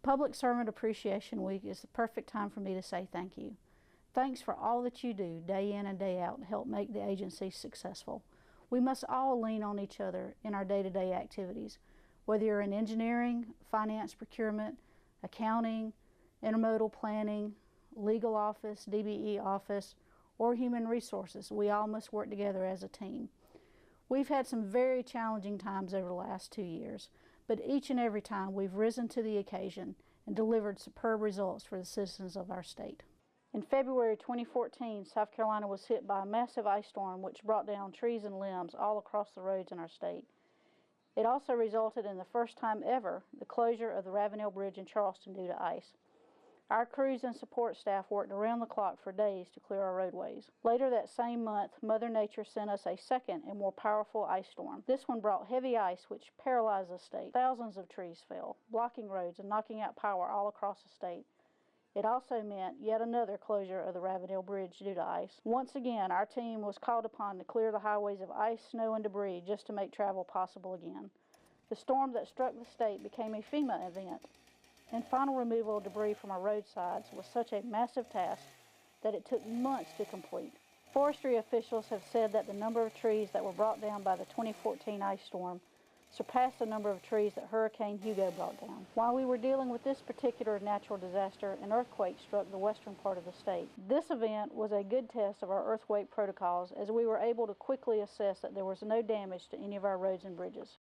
Public Servant Appreciation Week is the perfect time for me to say thank you. Thanks for all that you do day in and day out to help make the agency successful. We must all lean on each other in our day-to-day activities, whether you're in engineering, finance, procurement, accounting, intermodal planning, legal office, DBE office, or human resources. We all must work together as a team. We've had some very challenging times over the last 2 years, but each and every time we've risen to the occasion and delivered superb results for the citizens of our state. In February 2014, South Carolina was hit by a massive ice storm which brought down trees and limbs all across the roads in our state. It also resulted in the first time ever the closure of the Ravenel Bridge in Charleston due to ice. Our crews and support staff worked around the clock for days to clear our roadways. Later that same month, Mother Nature sent us a second and more powerful ice storm. This one brought heavy ice which paralyzed the state. Thousands of trees fell, blocking roads and knocking out power all across the state. It also meant yet another closure of the Ravenel Bridge due to ice. Once again, our team was called upon to clear the highways of ice, snow, and debris just to make travel possible again. The storm that struck the state became a FEMA event, and final removal of debris from our roadsides was such a massive task that it took months to complete. Forestry officials have said that the number of trees that were brought down by the 2014 ice storm surpassed the number of trees that Hurricane Hugo brought down. While we were dealing with this particular natural disaster, an earthquake struck the western part of the state. This event was a good test of our earthquake protocols, as we were able to quickly assess that there was no damage to any of our roads and bridges.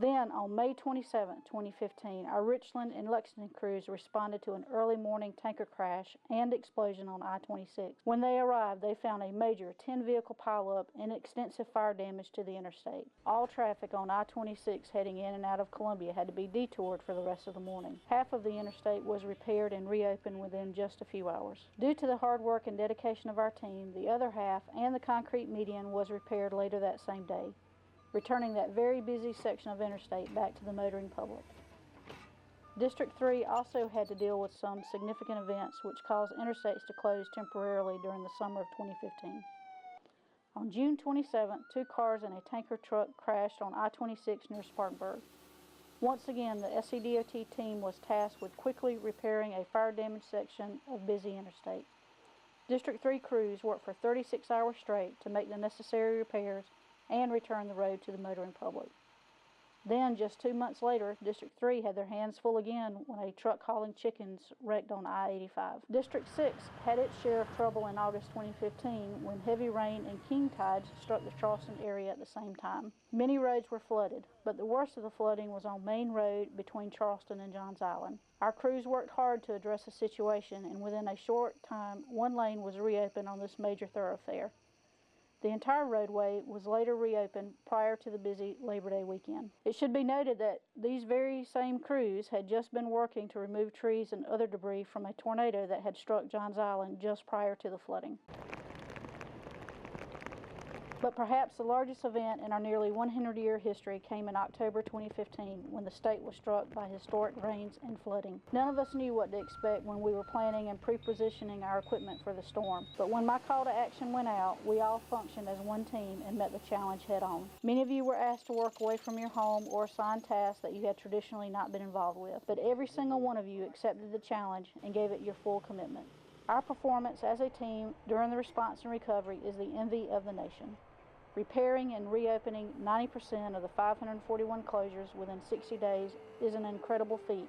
Then, on May 27, 2015, our Richland and Lexington crews responded to an early morning tanker crash and explosion on I-26. When they arrived, they found a major 10-vehicle pileup and extensive fire damage to the interstate. All traffic on I-26 heading in and out of Columbia had to be detoured for the rest of the morning. Half of the interstate was repaired and reopened within just a few hours. Due to the hard work and dedication of our team, the other half and the concrete median was repaired later that same day, returning that very busy section of interstate back to the motoring public. District 3 also had to deal with some significant events which caused interstates to close temporarily during the summer of 2015. On June 27th, 2 cars and a tanker truck crashed on I-26 near Spartanburg. Once again, the SCDOT team was tasked with quickly repairing a fire-damaged section of busy interstate. District 3 crews worked for 36 hours straight to make the necessary repairs and return the road to the motoring public. Then, just 2 months later, District 3 had their hands full again when a truck hauling chickens wrecked on I-85. District 6 had its share of trouble in August 2015 when heavy rain and king tides struck the Charleston area at the same time. Many roads were flooded, but the worst of the flooding was on Main Road between Charleston and Johns Island. Our crews worked hard to address the situation, and within a short time, 1 lane was reopened on this major thoroughfare. The entire roadway was later reopened prior to the busy Labor Day weekend. It should be noted that these very same crews had just been working to remove trees and other debris from a tornado that had struck Johns Island just prior to the flooding. But perhaps the largest event in our nearly 100-year history came in October 2015 when the state was struck by historic rains and flooding. None of us knew what to expect when we were planning and pre-positioning our equipment for the storm. But when my call to action went out, we all functioned as one team and met the challenge head on. Many of you were asked to work away from your home or assign tasks that you had traditionally not been involved with. But every single one of you accepted the challenge and gave it your full commitment. Our performance as a team during the response and recovery is the envy of the nation. Repairing and reopening 90% of the 541 closures within 60 days is an incredible feat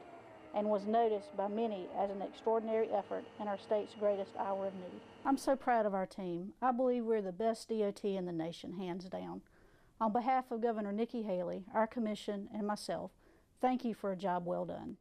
and was noticed by many as an extraordinary effort in our state's greatest hour of need. I'm so proud of our team. I believe we're the best DOT in the nation, hands down. On behalf of Governor Nikki Haley, our commission, and myself, thank you for a job well done.